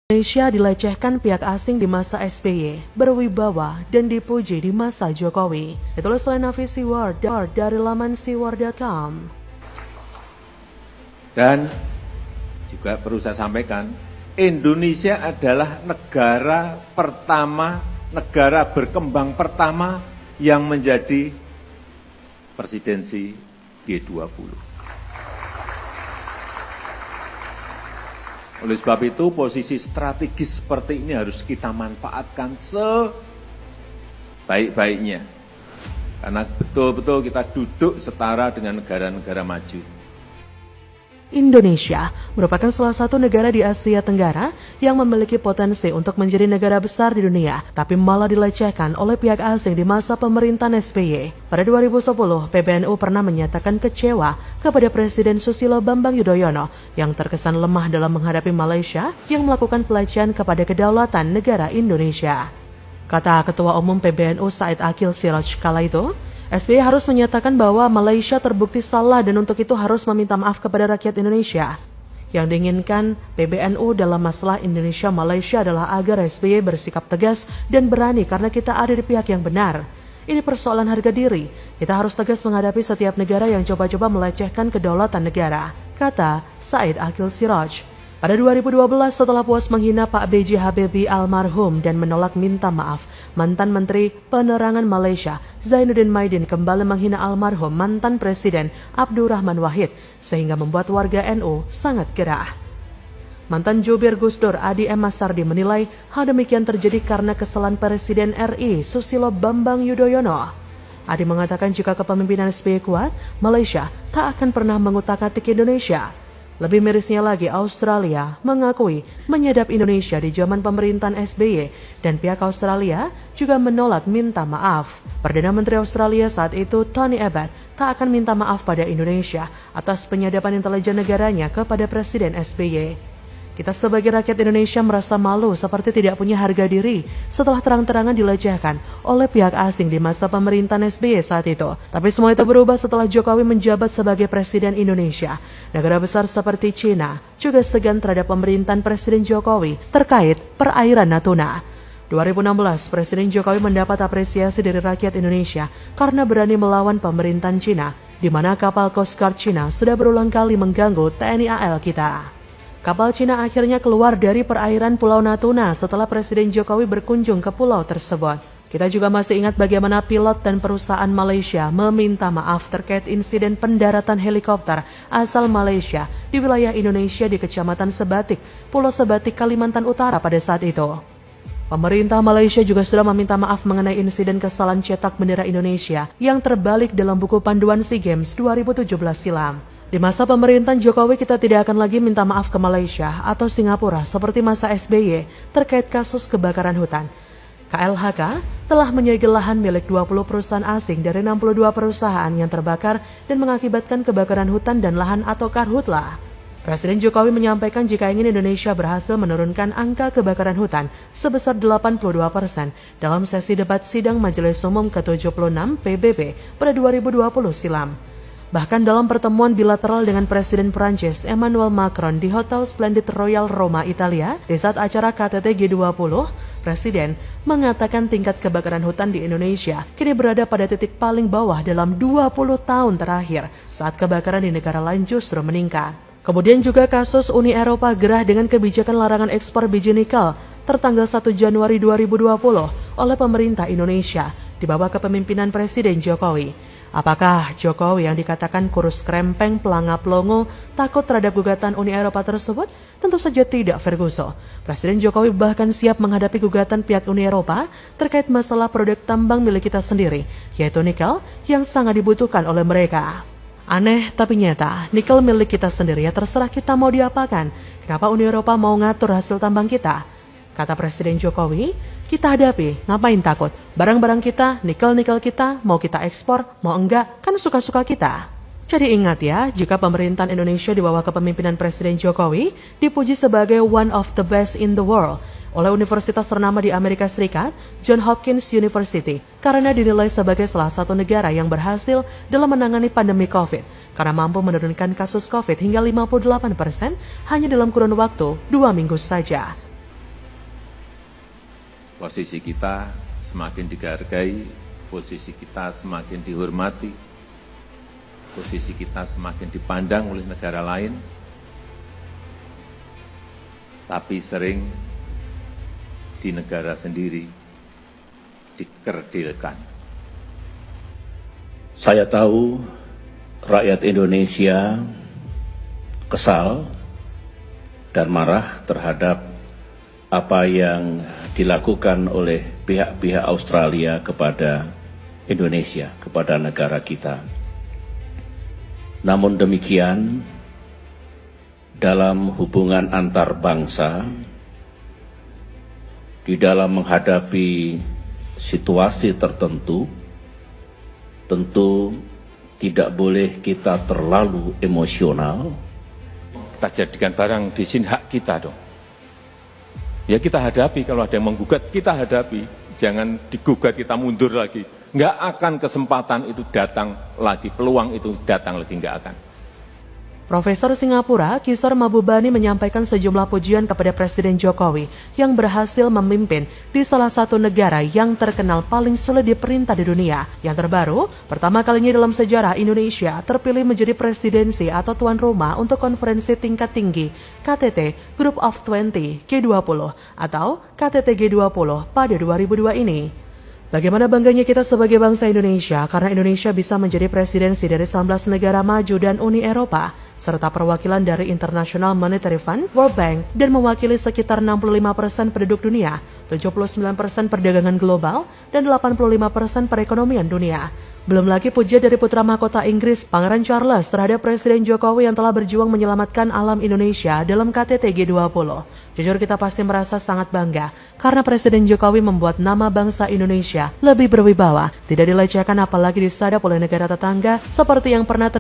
Indonesia dilecehkan pihak asing di masa SBY, berwibawa dan dipuji di masa Jokowi. Itulah Nafi Siwar dari laman siwar.com. Dan juga perlu saya sampaikan, Indonesia adalah negara pertama, negara berkembang pertama yang menjadi presidensi G20. Oleh sebab itu, posisi strategis seperti ini harus kita manfaatkan sebaik-baiknya. Karena betul-betul kita duduk setara dengan negara-negara maju. Indonesia merupakan salah satu negara di Asia Tenggara yang memiliki potensi untuk menjadi negara besar di dunia, tapi malah dilecehkan oleh pihak asing di masa pemerintahan SBY. Pada 2010, PBNU pernah menyatakan kecewa kepada Presiden Susilo Bambang Yudhoyono yang terkesan lemah dalam menghadapi Malaysia yang melakukan pelecehan kepada kedaulatan negara Indonesia. Kata Ketua Umum PBNU Said Akil Siraj kala itu, SBY harus menyatakan bahwa Malaysia terbukti salah dan untuk itu harus meminta maaf kepada rakyat Indonesia. Yang diinginkan PBNU dalam masalah Indonesia-Malaysia adalah agar SBY bersikap tegas dan berani karena kita ada di pihak yang benar. Ini persoalan harga diri. Kita harus tegas menghadapi setiap negara yang coba-coba melecehkan kedaulatan negara, kata Said Akil Siraj. Pada 2012, setelah puas menghina Pak B.J. Habibie almarhum dan menolak minta maaf, mantan Menteri Penerangan Malaysia Zainuddin Maidin kembali menghina almarhum mantan Presiden Abdurrahman Wahid, sehingga membuat warga NU sangat gerah. Mantan Jubir Gus Dur Adi M. Mastardi menilai hal demikian terjadi karena kesalahan Presiden RI Susilo Bambang Yudhoyono. Adi mengatakan jika kepemimpinan SBY kuat, Malaysia tak akan pernah mengutak-atik Indonesia. Lebih mirisnya lagi, Australia mengakui menyadap Indonesia di zaman pemerintahan SBY dan pihak Australia juga menolak minta maaf. Perdana Menteri Australia saat itu, Tony Abbott, tak akan minta maaf pada Indonesia atas penyadapan intelijen negaranya kepada Presiden SBY. Kita sebagai rakyat Indonesia merasa malu seperti tidak punya harga diri setelah terang-terangan dilecehkan oleh pihak asing di masa pemerintahan SBY saat itu. Tapi semua itu berubah setelah Jokowi menjabat sebagai Presiden Indonesia. Negara besar seperti China juga segan terhadap pemerintahan Presiden Jokowi terkait perairan Natuna. 2016, Presiden Jokowi mendapat apresiasi dari rakyat Indonesia karena berani melawan pemerintahan China, di mana kapal Coast Guard China sudah berulang kali mengganggu TNI AL kita. Kapal Cina akhirnya keluar dari perairan Pulau Natuna setelah Presiden Jokowi berkunjung ke pulau tersebut. Kita juga masih ingat bagaimana pilot dan perusahaan Malaysia meminta maaf terkait insiden pendaratan helikopter asal Malaysia di wilayah Indonesia di Kecamatan Sebatik, Pulau Sebatik, Kalimantan Utara pada saat itu. Pemerintah Malaysia juga sudah meminta maaf mengenai insiden kesalahan cetak bendera Indonesia yang terbalik dalam buku panduan SEA Games 2017 silam. Di masa pemerintahan Jokowi kita tidak akan lagi minta maaf ke Malaysia atau Singapura seperti masa SBY terkait kasus kebakaran hutan. KLHK telah menyegel lahan milik 20 perusahaan asing dari 62 perusahaan yang terbakar dan mengakibatkan kebakaran hutan dan lahan atau karhutla. Presiden Jokowi menyampaikan jika ingin Indonesia berhasil menurunkan angka kebakaran hutan sebesar 82% dalam sesi debat sidang Majelis Umum ke-76 PBB pada 2020 silam. Bahkan dalam pertemuan bilateral dengan Presiden Prancis Emmanuel Macron di Hotel Splendid Royal Roma, Italia, di saat acara KTT G20, Presiden mengatakan tingkat kebakaran hutan di Indonesia kini berada pada titik paling bawah dalam 20 tahun terakhir saat kebakaran di negara lain justru meningkat. Kemudian juga kasus Uni Eropa gerah dengan kebijakan larangan ekspor biji nikel tertanggal 1 Januari 2020 oleh pemerintah Indonesia di bawah kepemimpinan Presiden Jokowi. Apakah Jokowi yang dikatakan kurus krempeng, pelangap longo, takut terhadap gugatan Uni Eropa tersebut? Tentu saja tidak, Ferguson. Presiden Jokowi bahkan siap menghadapi gugatan pihak Uni Eropa terkait masalah produk tambang milik kita sendiri, yaitu nikel yang sangat dibutuhkan oleh mereka. Aneh tapi nyata, nikel milik kita sendiri ya terserah kita mau diapakan. Kenapa Uni Eropa mau ngatur hasil tambang kita? Kata Presiden Jokowi, kita hadapi, ngapain takut? Barang-barang kita, nikel-nikel kita, mau kita ekspor, mau enggak, kan suka-suka kita. Jadi ingat ya, jika pemerintahan Indonesia di bawah kepemimpinan Presiden Jokowi dipuji sebagai one of the best in the world oleh universitas ternama di Amerika Serikat, Johns Hopkins University, karena dinilai sebagai salah satu negara yang berhasil dalam menangani pandemi COVID, karena mampu menurunkan kasus COVID hingga 58% hanya dalam kurun waktu 2 minggu saja. posisi kita semakin dihargai, posisi kita semakin dihormati, posisi kita semakin dipandang oleh negara lain, tapi sering di negara sendiri dikerdilkan. Saya tahu rakyat Indonesia kesal dan marah terhadap apa yang dilakukan oleh pihak-pihak Australia kepada Indonesia, kepada negara kita. Namun demikian, dalam hubungan antar bangsa, di dalam menghadapi situasi tertentu, tentu tidak boleh kita terlalu emosional. Kita jadikan barang di sini hak kita dong. Ya kita hadapi, kalau ada yang menggugat, kita hadapi. Jangan digugat, kita mundur lagi. Nggak akan kesempatan itu datang lagi, peluang itu datang lagi, nggak akan. Profesor Singapura, Kisor Mabubani menyampaikan sejumlah pujian kepada Presiden Jokowi yang berhasil memimpin di salah satu negara yang terkenal paling sulit diperintah di dunia. Yang terbaru, pertama kalinya dalam sejarah Indonesia terpilih menjadi presidensi atau tuan rumah untuk konferensi tingkat tinggi KTT Group of 20 G20 atau KTT G20 pada 2002 ini. Bagaimana bangganya kita sebagai bangsa Indonesia karena Indonesia bisa menjadi presidensi dari 19 negara maju dan Uni Eropa, serta perwakilan dari International Monetary Fund, World Bank, dan mewakili sekitar 65% penduduk dunia, 79% perdagangan global, dan 85% perekonomian dunia. Belum lagi pujian dari putra mahkota Inggris, Pangeran Charles terhadap Presiden Jokowi yang telah berjuang menyelamatkan alam Indonesia dalam KTT G20. Jujur kita pasti merasa sangat bangga karena Presiden Jokowi membuat nama bangsa Indonesia lebih berwibawa, tidak dilecehkan apalagi disadap oleh negara tetangga seperti yang pernah terjadi